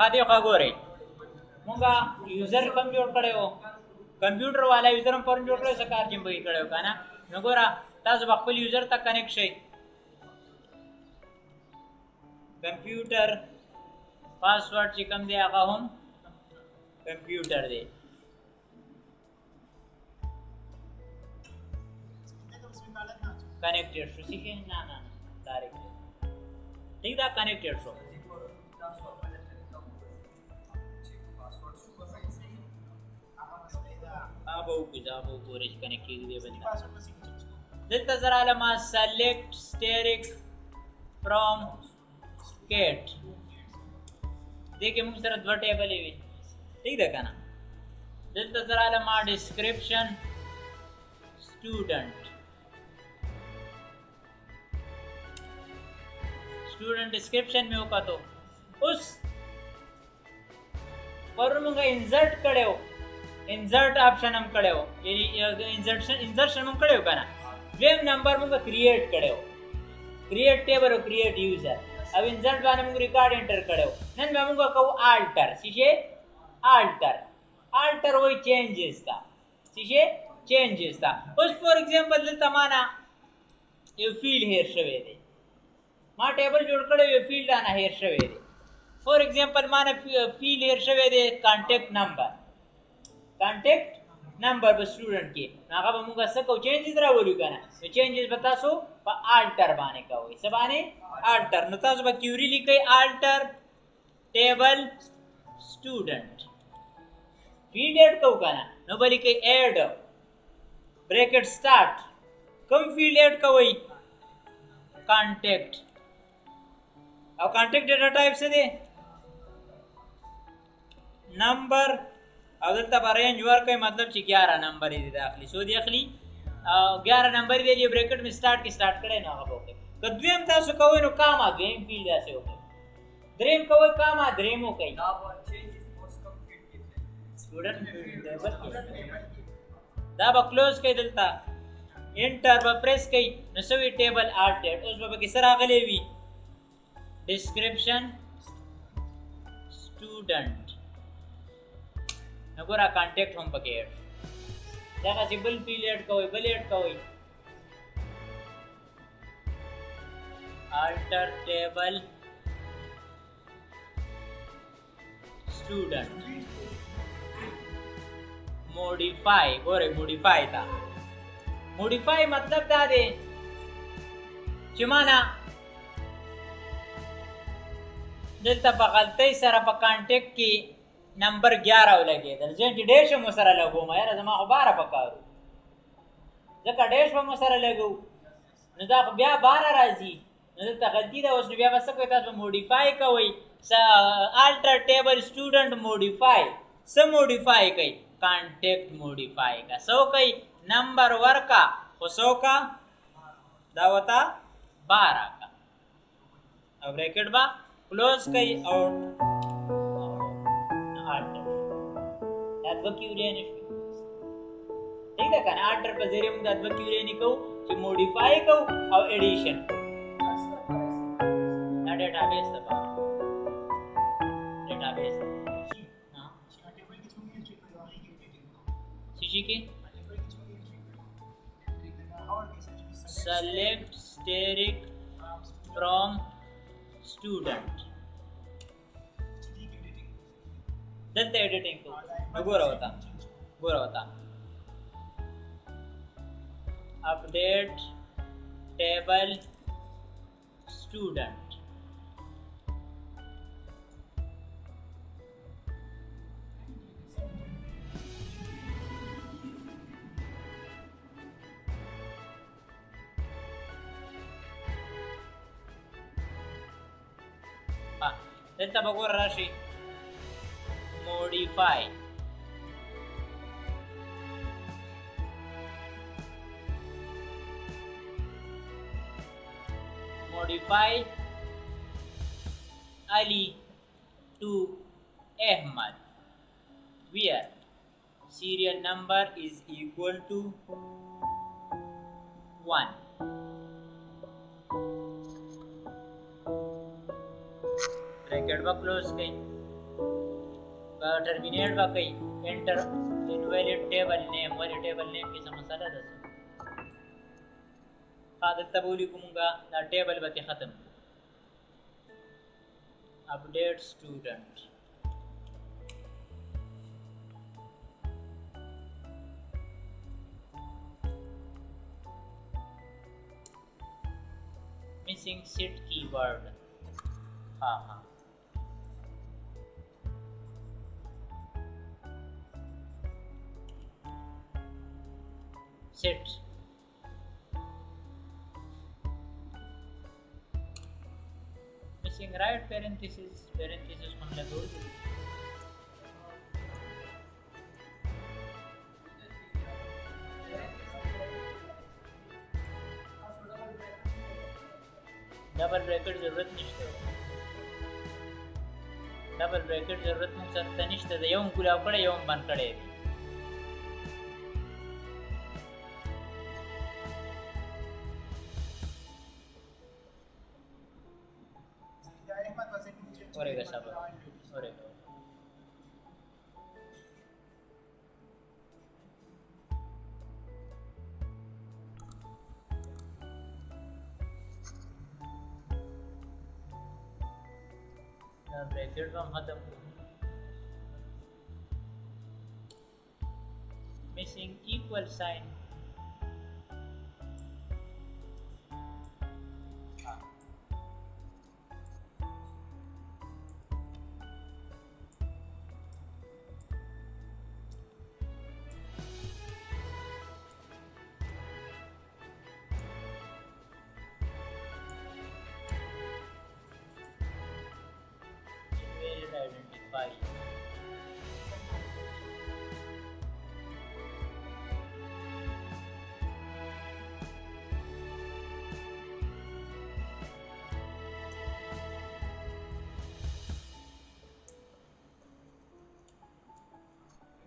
خاطی خبره مونږه یوزر کم جوړ کړو کمپیوټر والا یوزر هم پرون جوړ کړو سکار چې به کړو کنه نو ګوره تاسو خپل یوزر ته کنیکټ شئ کمپیوټر پاسورډ چې کوم دی هغه هم کمپیوټر دی connected show ठीक है ना ना डायरेक्ट ठीक है कनेक्टेड शो अब वो पूरे कनेक्ट की दे बंदा दिलता जरा लमा सेलेक्ट स्टेरिक फ्रॉम कैट देखिए मुझे जरा दो टेबल है ठीक देखा ना दिलता जरा लमा डिस्क्रिप्शन स्टूडेंट स्टूडेंट डिस्क्रिप्शन में होगा तो उस पर मुंगा इंसर्ट करे हो इंसर्ट ऑप्शन हम करे हो यानी इंसर्शन हम करे हो ना वेब नंबर मुंगा क्रिएट करे हो क्रिएट टेबल हो क्रिएट यूजर अब इंसर्ट बाने मुंगा रिकॉर्ड एंटर करे हो नन में मुंगा कहू अल्टर सीधे अल्टर वही चेंजेस था सीधे चेंजेस था उस फॉर एग्जांपल तमाना ये फील्ड हेयर शवे दे मा टेबल जोड़ कड़े ये फील्ड आना हेयर शवे दे फॉर एग्जांपल माने फील्ड हेयर शवे दे कांटेक्ट नंबर बस स्टूडेंट के नागा बमुगा सको चेंजेस रा बोलू kana तो चेंजेस बता सो पर अल्टर बाने का होई सब आने अल्टर न तास बा क्यूरी लिखे alter table student field add को kana नो बली के add bracket start come field add का होई कांटेक्ट अब कांटेक्ट डेटा टाइप से दे नंबर अब तब रेंज वर्क का मतलब 11 नंबर ही दाखली सो दाखली 11 नंबर दे लिए ब्रैकेट में स्टार्ट करे ना अब ओके कद्वेम था सो कवे नो काम आ गेम फील्ड ऐसे होके ड्रीम कवे काम आ ड्रीम हो कई स्टूडेंट दाब क्लोज के दिलता एंटर ब प्रेस कई नसवी टेबल आल्टेड उस बाबा की सरा गलेवी डिस्क्रिप्शन स्टूडेंट नगोरा कांटेक्ट हम पकेट जगह सिंपल फील्ड ऐड का होई अल्टर टेबल स्टूडेंट मॉडिफाई गोरे मॉडिफाई था मॉडिफाई मतलब था दे चिमाना दिलता बगलते सरा पर कांटेक्ट की नंबर 11 लगे दर्जन डैश मुसरा लगो मैं जमा 12 पकारू जका डैश मुसरा लगो नदा बिया 12 राजी नदा गलती दा उस बिया बस कोई तास मॉडिफाई का होई अल्टर टेबल स्टूडेंट मॉडिफाई सब मॉडिफाई कई कांटेक्ट मॉडिफाई का सो कई नंबर वर का सो का दावता 12 का अब ब्रैकेट बा क्लोज कई और अद्वक्यूरियन ठीक है का अल्टर पर जरिए मुंद अद्वक्यूरियन को कि मॉडिफाई को और एडिशन ना डेटाबेस दबा डेटाबेस हां सीसी के select steric from student दलते एडिटिंग को गोरा होता अपडेट टेबल स्टूडेंट दलता बगोरा राशि modify Ali to Ahmad where serial number is equal to 1 ब्रैकेट बा क्लोज कई टर्मिनेट وکړي انټر invalid table name ولی table name کې څه مسله ده قاعده تبولی کومګه دا ټیبل به ختم update student missing set keyword हाँ set missing right parenthesis kon lagau double bracket जरूरत नشته double bracket जरूरत موږ سره نشته دا یو کولاو کړه یو بند کړي اوरेगा सब اوरेगा ब्रैकेट में खत्म missing equal sign identify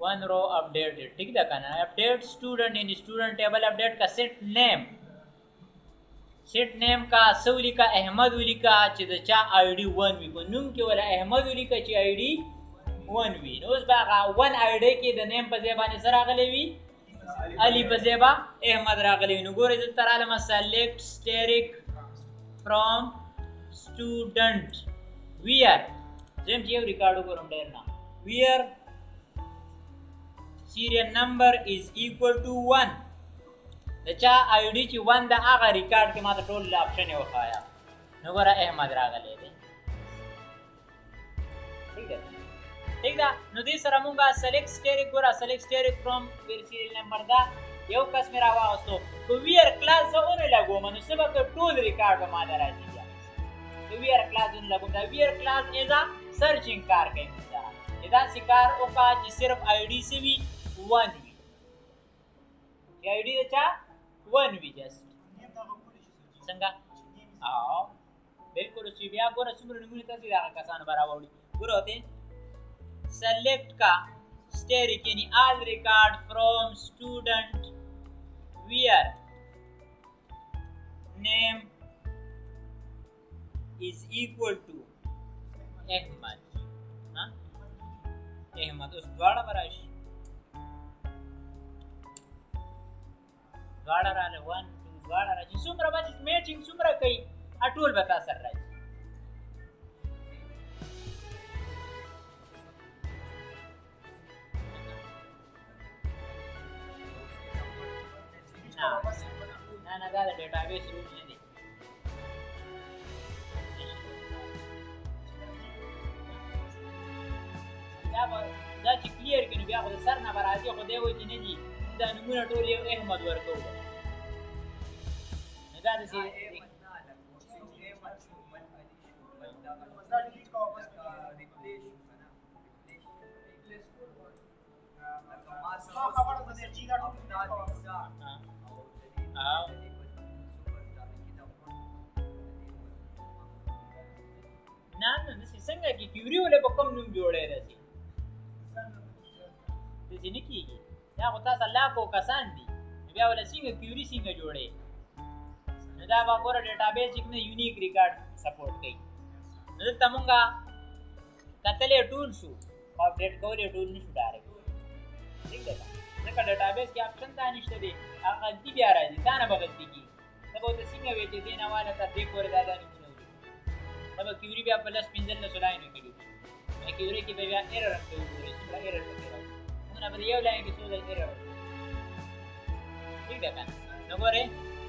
one row updated ठीक है कहना update student in student table update का सेट नेम का सौली का अहमद उली का چې د چا आईडी 1 وي کو نوم کې ولا احمد उली کا چې ID 1 وي نو اوس باغه 1 ID کې د نیم په ځای باندې سره غلي وي علي په ځای با احمد راغلی نو ګورې د تر علامه select steric from student where زم چې یو ریکارډ وګورم ډیر نه where serial number is equal to 1 د چا आईडी چې 1 د هغه ریکارډ کې ماته ټول اپشن یې وخایا نو ګوره احمد راغلی دی ٹھیک ده نو دې سره مونږه select steric ګوره select steric from serial number دا یو کس میرا واغستو کو ویر کلاس زونه لګوم نو سبا ټول ریکارډ به ماته راځي کو ویر کلاس زونه لګوم دا ویر کلاس ایزا سرچینګ کار کوي دا سکار او کا چې صرف आईडी سی وی 1 وی आईडी د چا 1 وی جست څنګه او بالکل چې بیا ګوره څومره نمونه تاسو دا کسان برابرولي ګوره ته select का steric यानी all record from student where name is equal to Ahmad हाँ Ahmad उस द्वारा बराश द्वारा राले 1 2 द्वारा राजी सुमरा बाजी मैचिंग सुमरा कई अटूल बता सर राजी ना دا database rule نه دي دا چې کلیر کړي بیا خو سر نه راځي خو دی وایي چې نه دي دا نمونه ټول یو احمد ورکو نه دا د نه څنګه کې کیوري ولې په کوم نوم جوړې راځي د دې نه کیږي دا خو تاسو لا کو کسان دي بیا ولې څنګه کیوري څنګه جوړې نو دا وګوره ډیټابیس کې نه یونیک ریکارډ سپورټ کوي نو ته مونږه کتلې ټول شو اپډیټ کول یې ټول نشو ډایرکټ ٹھیک ده ځکه ډیټابیس کې آپشن دا نشته دی هغه غلطي بیا راځي تا نه به غلطي کېږي ته به ورته څنګه وایې چې دې نواله تر دې پورې دا نمونه ولیکو ته به کیوري بیا په 10-15 لاینو کې لیکو کیوري کې به بیا ایرر هم کوي ګورې څومره ایرر پکې راځي موږ به یو لاین کې څو ځله ایرر ٹھیک ده که نه نو ګورې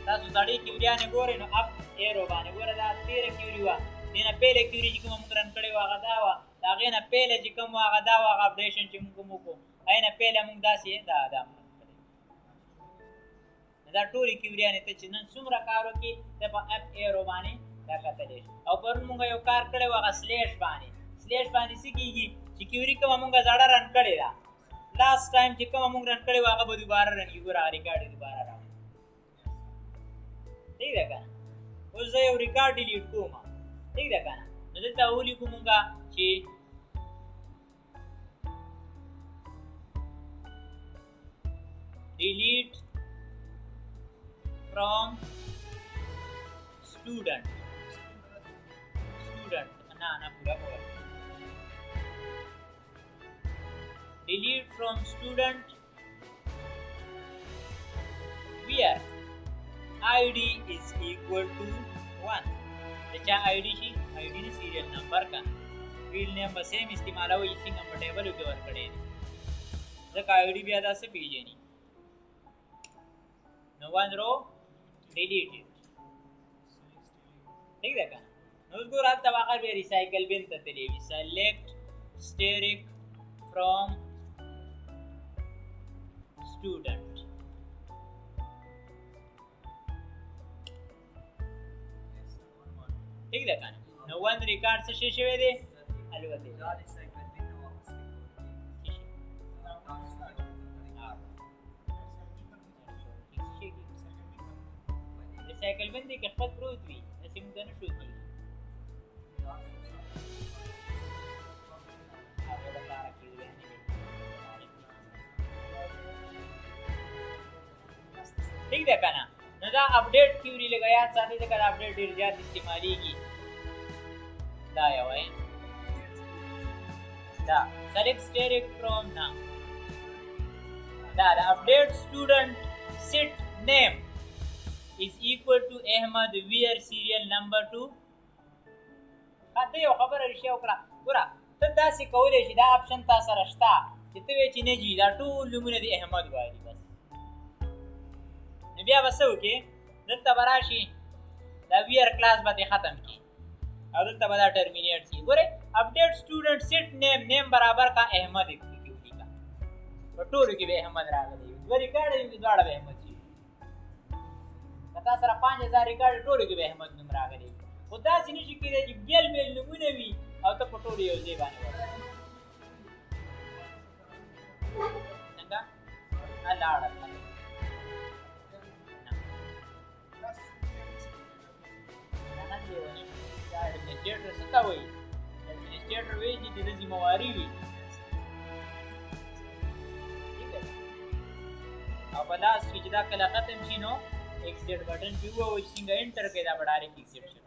تاسو سړی کیوریانې ګورئ نو اپ ایرو باندې ګوره دا 13 کیوري وه دې نه پهله کیوري چې کومه موږ رن کړې وه هغه دا وه د هغې نه پهله چې کوم وه هغه دا وه هغه اپډیشن چې موږ کوم وکړو هغې نه پهله موږ داسې دا موږ کړی دا ټولې کیوریانې ته چې نن څومره کار وکړي ته په اپ ایرو باندې دا کتلی شي او پرون موږ یو کار کړی و هغه سلیش باندې څه کېږي چې کیوري کومه موږ زړه رن کړې ده لاست ټایم چې کومه موږ رن کړې وه هغه به دوباره رن کړي ګوره هغه ریکارډ یې دوباره راوړي ٹھیک ده که نه اوس زه یو ریکارډ ډیلیټ کوم ٹھیک ده که نه نو دلته ولیکو مونږه چې delete from student ना पूरा होगा delete from student where id is equal to 1 अच्छा id शी id ने सीरियल नंबर का फील्ड नेम बस सेम इस्तेमाल हो इसी नंबर टेबल के वर पड़े जक id भी आदा से भेजे नहीं no one row delete it ठीक है का नो उसको रात तवाखर भी रिसाइकल बिन ततली select steric from student ठीक है का नो वन रिकॉर्ड से शेष हुए दे अलवते रिसाइकल बिन दे के खपत प्रोत भी ऐसे मुझे न शो की आगे बता रखी हुई है ठीक है का ना नदा अपडेट क्यूरी लगाया साथ ही जगह अपडेट डिरजात इस्तेमाली की दा या है दा select steric from ना दा update student sit name is equal to Ahmad where serial number 2 خاطه یو خبر رښتیا وکړه ګوره ته داسې کولی شي دا اپشن تا سره شته چې ته وایې چې نه جي دا ټول نومونه د احمد وایي بس نو بیا به څه وکړې دلته به راشي دا ویر کلاس به دې ختم کړي او دلته به دا ټرمینیټ کړي ګورې اپډیټ سټوډنټ سیټ نیم برابر کا احمد کې ولیکه په ټولو کې به احمد راغلی دوه ریکارډ یې دواړه به احمد شي تا سره 5000 ریکارډ ټولو کې به احمد نوم راغلی خو داسې نشي کېدی چې بیل نومونه وي او ته په ټولو یو ځای باندې وایې څنګه لاړه एडमिनिस्ट्रेटर څه ته وایي एडमिनिस्ट्रेटर وایي چې د ذمہواری وي او په لاس کې چې دا کله ختم شي نو ایکسیټ بټن کې ووایي چې څنګه انټر کړئ دا به ډایرکټ ایکسیټ شي